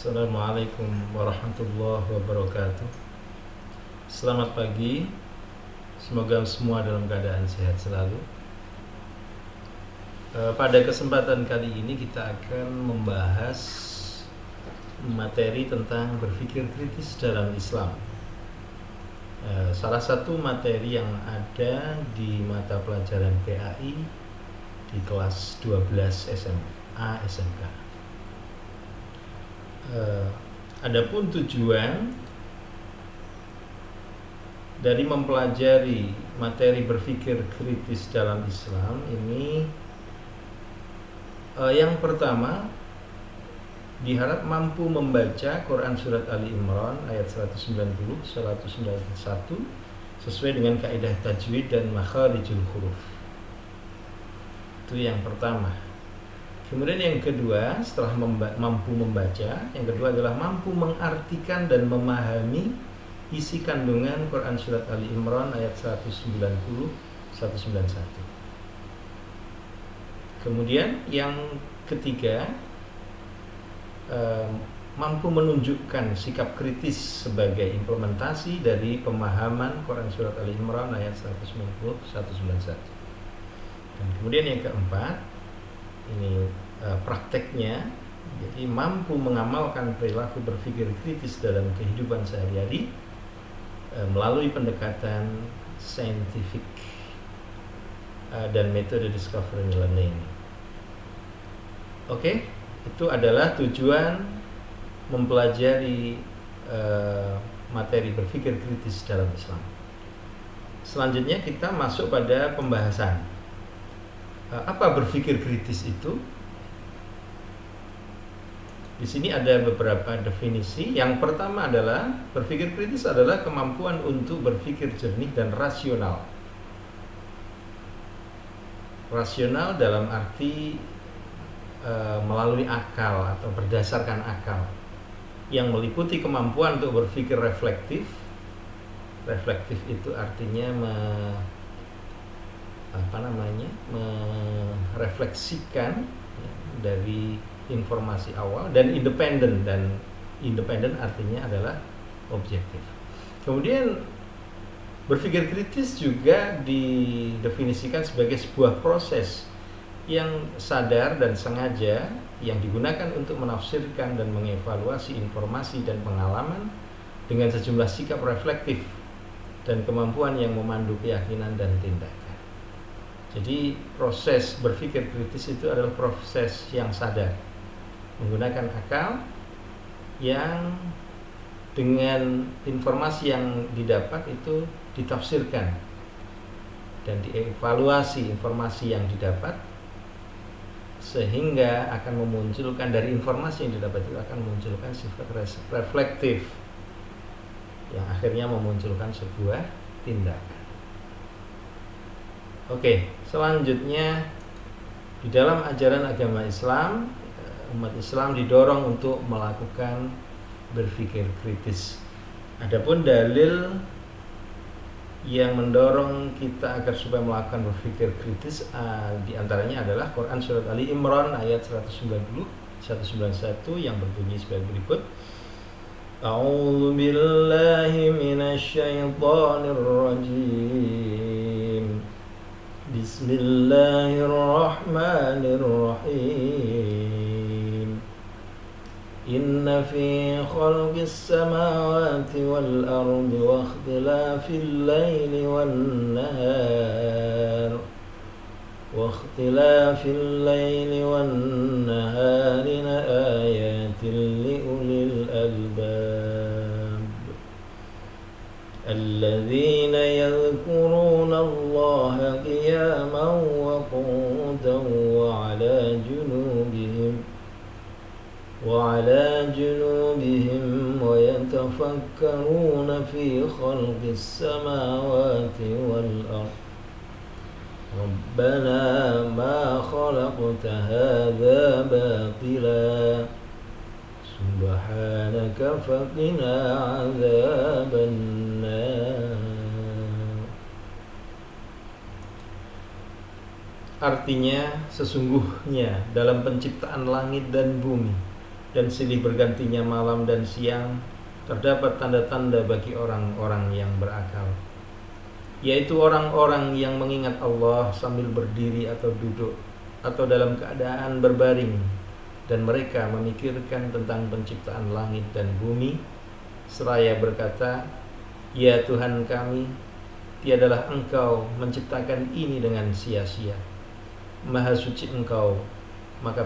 Assalamualaikum warahmatullahi wabarakatuh. Selamat pagi. Semoga semua dalam keadaan sehat selalu. Pada kesempatan kali ini kita akan membahas materi tentang berpikir kritis dalam Islam. Salah satu materi yang ada di mata pelajaran PAI di kelas 12 SMA SMK. Adapun tujuan dari mempelajari materi berpikir kritis dalam Islam ini, yang pertama diharap mampu membaca Quran Surat Ali Imran ayat 190, 191 sesuai dengan kaidah tajwid dan makharijul huruf. Itu yang pertama. Kemudian yang kedua, setelah mampu membaca, yang kedua adalah mampu mengartikan dan memahami isi kandungan Quran Surat Ali Imran ayat 190, 191. Kemudian yang ketiga, mampu menunjukkan sikap kritis sebagai implementasi dari pemahaman Quran Surat Ali Imran ayat 190, 191. Dan kemudian yang keempat, ini prakteknya, jadi mampu mengamalkan perilaku berpikir kritis dalam kehidupan sehari-hari melalui pendekatan saintifik dan metode discovery learning. Oke, itu adalah tujuan mempelajari materi berpikir kritis dalam Islam. Selanjutnya kita masuk pada pembahasan. Apa berpikir kritis itu? Di sini ada beberapa definisi. Yang pertama adalah berpikir kritis adalah kemampuan untuk berpikir jernih dan rasional. Rasional dalam arti melalui akal atau berdasarkan akal, yang meliputi kemampuan untuk berpikir reflektif. Reflektif itu artinya merefleksikan dari informasi awal, dan independen artinya adalah objektif. Kemudian berpikir kritis juga didefinisikan sebagai sebuah proses yang sadar dan sengaja yang digunakan untuk menafsirkan dan mengevaluasi informasi dan pengalaman dengan sejumlah sikap reflektif dan kemampuan yang memandu keyakinan dan tindakan. Jadi proses berpikir kritis itu adalah proses yang sadar, menggunakan akal yang dengan informasi yang didapat itu ditafsirkan dan dievaluasi informasi yang didapat, sehingga akan memunculkan, dari informasi yang didapat itu akan memunculkan sifat reflektif yang akhirnya memunculkan sebuah tindakan. Oke, selanjutnya di dalam ajaran agama Islam, umat Islam didorong untuk melakukan berpikir kritis. Adapun dalil yang mendorong kita agar supaya melakukan berpikir kritis di antaranya adalah Quran Surat Ali Imran ayat 190, 191 yang berbunyi sebagai berikut. A'udzu billahi minasyaitonir rajim. Bismillahirrahmanirrahim. Inna fi khalqis samawati wal ardi wa ikhtilafil laili wan nahar laayatin liulil albab الذين يذكرون الله قياما وقعودا وعلى جنوبهم ويتفكرون في خلق السماوات والأرض ربنا ما خلقت هذا باطلا سبحانك فقنا عذاب النار. Artinya, sesungguhnya dalam penciptaan langit dan bumi dan silih bergantinya malam dan siang, terdapat tanda-tanda bagi orang-orang yang berakal, yaitu orang-orang yang mengingat Allah sambil berdiri atau duduk atau dalam keadaan berbaring, dan mereka memikirkan tentang penciptaan langit dan bumi seraya berkata, ya Tuhan kami, tiadalah Engkau menciptakan ini dengan sia-sia. Maha suci Engkau, maka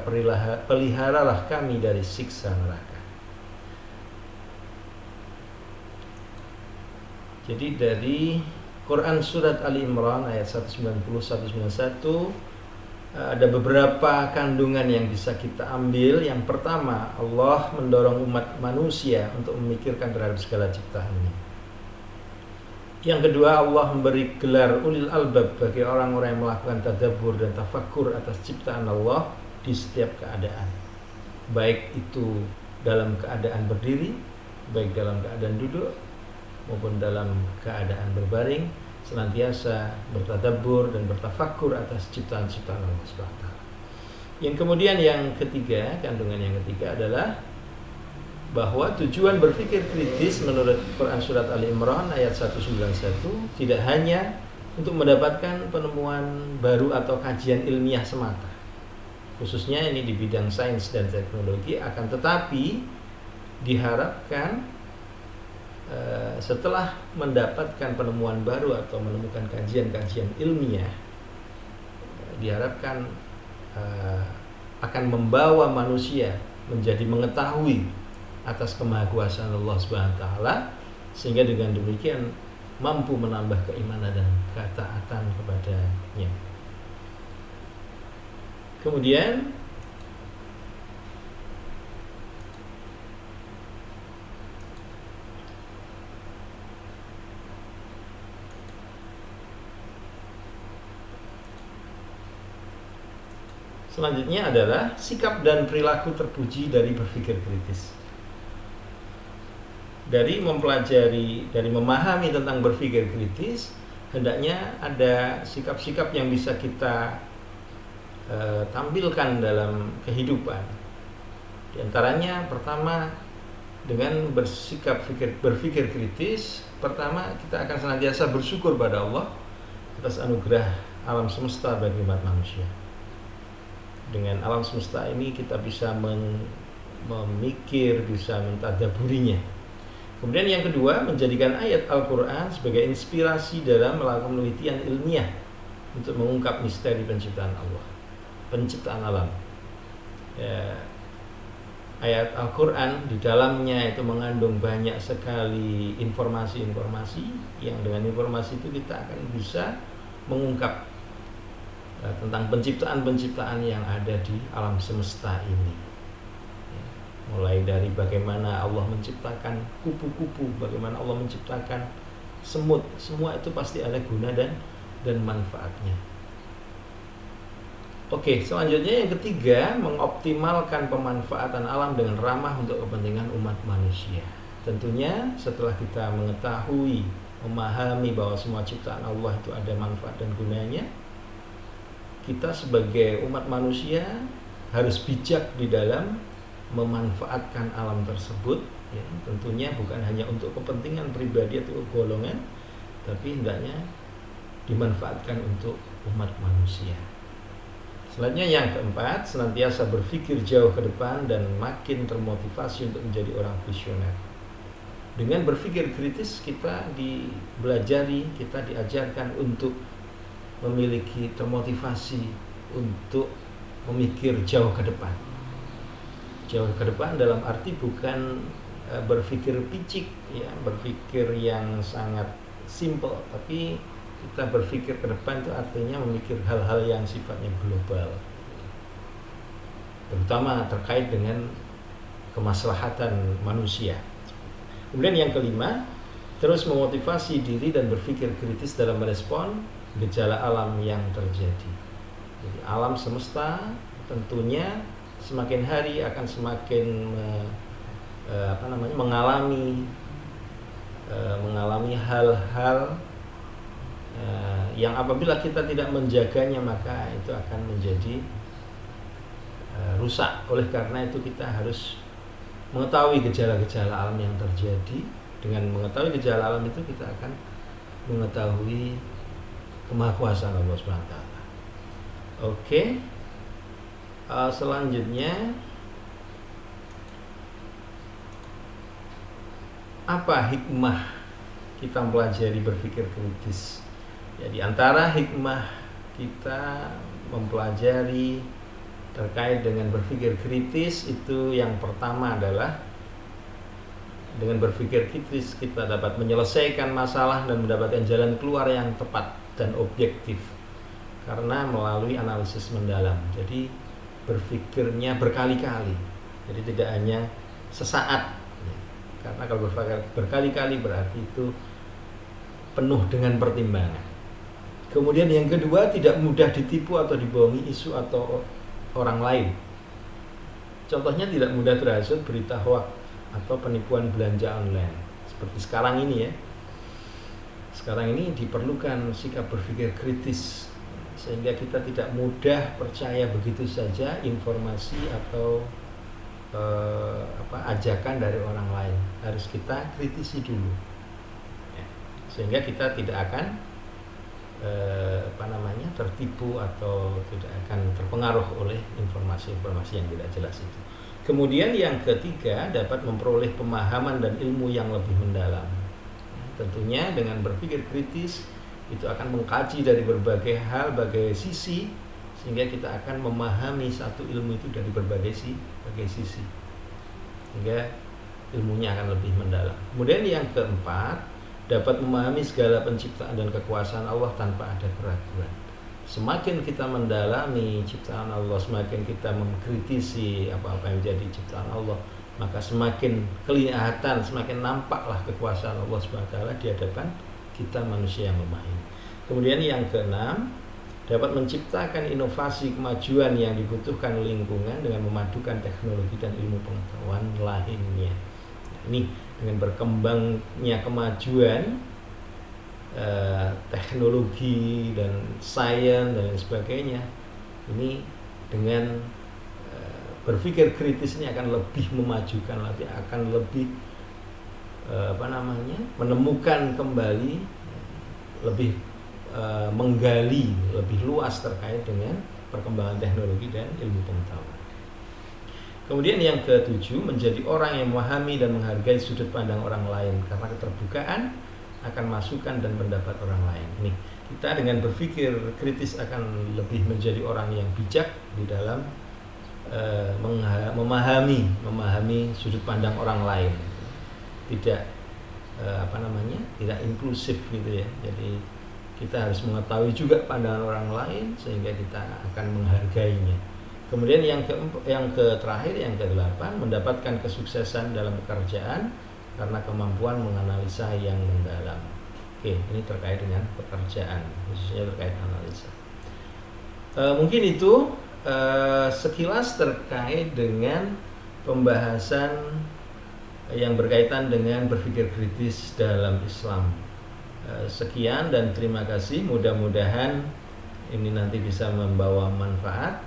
peliharalah kami dari siksa neraka. Jadi dari Quran Surat Ali Imran ayat 190-191 ada beberapa kandungan yang bisa kita ambil. Yang pertama, Allah mendorong umat manusia untuk memikirkan terhadap segala ciptaannya. Yang kedua, Allah memberi gelar ulil albab bagi orang-orang yang melakukan tadabbur dan tafakkur atas ciptaan Allah di setiap keadaan, baik itu dalam keadaan berdiri, baik dalam keadaan duduk, maupun dalam keadaan berbaring, senantiasa bertadabbur dan bertafakkur atas ciptaan-ciptaan Allah SWT. Yang kemudian yang ketiga, kandungan yang ketiga adalah bahwa tujuan berpikir kritis menurut Quran Surat Ali Imran ayat 191 tidak hanya untuk mendapatkan penemuan baru atau kajian ilmiah semata, khususnya ini di bidang sains dan teknologi, akan tetapi diharapkan setelah mendapatkan penemuan baru atau menemukan kajian-kajian ilmiah, diharapkan akan membawa manusia menjadi mengetahui atas kemahakuasaan Allah Subhanahu wa taala, sehingga dengan demikian mampu menambah keimanan dan ketaatan kepadanya. Kemudian selanjutnya adalah sikap dan perilaku terpuji dari berpikir kritis. Dari mempelajari, dari memahami tentang berpikir kritis, hendaknya ada sikap-sikap yang bisa kita tampilkan dalam kehidupan. Di antaranya, pertama, dengan bersikap berpikir kritis, pertama kita akan senantiasa bersyukur pada Allah atas anugerah alam semesta bagi umat manusia. Dengan alam semesta ini kita bisa memikir, bisa mentadaburinya. Kemudian yang kedua, menjadikan ayat Al-Quran sebagai inspirasi dalam melakukan penelitian ilmiah untuk mengungkap misteri penciptaan Allah, penciptaan alam. Ayat Al-Quran di dalamnya itu mengandung banyak sekali informasi-informasi yang dengan informasi itu kita akan bisa mengungkap tentang penciptaan-penciptaan yang ada di alam semesta ini. Mulai dari bagaimana Allah menciptakan kupu-kupu, bagaimana Allah menciptakan semut, semua itu pasti ada guna dan manfaatnya. Oke, selanjutnya yang ketiga, mengoptimalkan pemanfaatan alam dengan ramah untuk kepentingan umat manusia. Tentunya setelah kita mengetahui, memahami bahwa semua ciptaan Allah itu ada manfaat dan gunanya, kita sebagai umat manusia harus bijak di dalam memanfaatkan alam tersebut, ya, tentunya bukan hanya untuk kepentingan pribadi atau golongan, tapi hendaknya dimanfaatkan untuk umat manusia. Selanjutnya yang keempat, senantiasa berpikir jauh ke depan dan makin termotivasi untuk menjadi orang visioner. Dengan berpikir kritis kita diajarkan untuk memiliki termotivasi untuk memikir jauh ke depan. Jauh ke depan dalam arti bukan berpikir picik, ya, berpikir yang sangat simple, tapi kita berpikir ke depan itu artinya memikir hal-hal yang sifatnya global, terutama terkait dengan kemaslahatan manusia. Kemudian yang kelima, terus memotivasi diri dan berpikir kritis dalam merespon gejala alam yang terjadi. Jadi alam semesta tentunya semakin hari akan semakin mengalami hal-hal yang apabila kita tidak menjaganya maka itu akan menjadi rusak. Oleh karena itu kita harus mengetahui gejala-gejala alam yang terjadi. Dengan mengetahui gejala alam itu kita akan mengetahui kemahakuasaan Allah SWT. Oke. Selanjutnya, apa hikmah kita mempelajari berpikir kritis? Ya, di antara hikmah kita mempelajari terkait dengan berpikir kritis itu yang pertama adalah dengan berpikir kritis kita dapat menyelesaikan masalah dan mendapatkan jalan keluar yang tepat dan objektif karena melalui analisis mendalam. Jadi berpikirnya berkali-kali, jadi tidak hanya sesaat, karena kalau berpikir berkali-kali berarti itu penuh dengan pertimbangan. Kemudian yang kedua, tidak mudah ditipu atau dibohongi isu atau orang lain. Contohnya tidak mudah terhasut berita hoax atau penipuan belanja online seperti sekarang ini ya. Sekarang ini diperlukan sikap berpikir kritis sehingga kita tidak mudah percaya begitu saja informasi atau ajakan dari orang lain. Harus kita kritisi dulu ya, sehingga kita tidak akan tertipu atau tidak akan terpengaruh oleh informasi-informasi yang tidak jelas itu. Kemudian yang ketiga, dapat memperoleh pemahaman dan ilmu yang lebih mendalam. Tentunya dengan berpikir kritis itu akan mengkaji dari berbagai hal, berbagai sisi, sehingga kita akan memahami satu ilmu itu dari berbagai sisi, sehingga ilmunya akan lebih mendalam. Kemudian yang keempat, dapat memahami segala penciptaan dan kekuasaan Allah tanpa ada keraguan. Semakin kita mendalami ciptaan Allah, semakin kita mengkritisi apa-apa yang menjadi ciptaan Allah, maka semakin kelihatan, semakin nampaklah kekuasaan Allah SWT di hadapan kita manusia yang lemah ini. Kemudian yang keenam, dapat menciptakan inovasi kemajuan yang dibutuhkan lingkungan dengan memadukan teknologi dan ilmu pengetahuan lainnya. Ini dengan berkembangnya kemajuan teknologi dan sains dan lain sebagainya, ini dengan berpikir kritis ini akan lebih memajukan, akan lebih menemukan kembali, lebih menggali lebih luas terkait dengan perkembangan teknologi dan ilmu pengetahuan. Kemudian yang ketujuh, menjadi orang yang memahami dan menghargai sudut pandang orang lain karena keterbukaan akan masukan dan pendapat orang lain. Nih, kita dengan berpikir kritis akan lebih menjadi orang yang bijak di dalam memahami sudut pandang orang lain. Tidak tidak inklusif gitu ya. Jadi kita harus mengetahui juga pandangan orang lain sehingga kita akan menghargainya. Kemudian yang terakhir, yang ke-8, mendapatkan kesuksesan dalam pekerjaan karena kemampuan menganalisa yang mendalam. Oke, ini terkait dengan pekerjaan, khususnya terkait analisa. Mungkin itu sekilas terkait dengan pembahasan yang berkaitan dengan berpikir kritis dalam Islam. Sekian dan terima kasih. Mudah-mudahan ini nanti bisa membawa manfaat.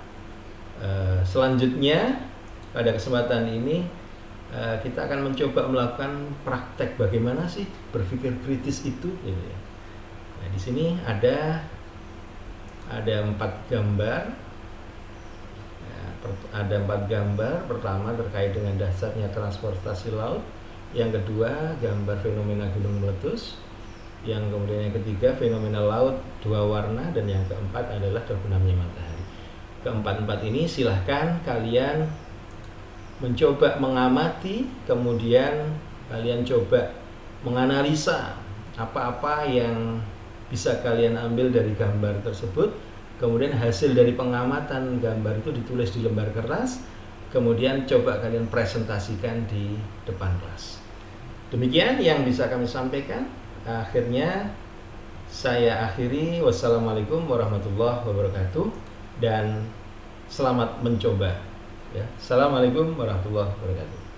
Selanjutnya pada kesempatan ini kita akan mencoba melakukan praktek bagaimana sih berpikir kritis itu, gitu ya. Nah, di sini ada 4 gambar. Ada 4 gambar. Pertama terkait dengan dasarnya transportasi laut. Yang kedua gambar fenomena gunung meletus. Yang kemudian yang ketiga fenomena laut 2 warna, dan yang keempat adalah terbenamnya matahari. Keempat-empat ini silahkan kalian mencoba mengamati, kemudian kalian coba menganalisa apa-apa yang bisa kalian ambil dari gambar tersebut. Kemudian hasil dari pengamatan gambar itu ditulis di lembar kertas, kemudian coba kalian presentasikan di depan kelas. Demikian yang bisa kami sampaikan. Akhirnya saya akhiri. Wassalamualaikum warahmatullahi wabarakatuh, dan selamat mencoba ya. Assalamualaikum warahmatullahi wabarakatuh.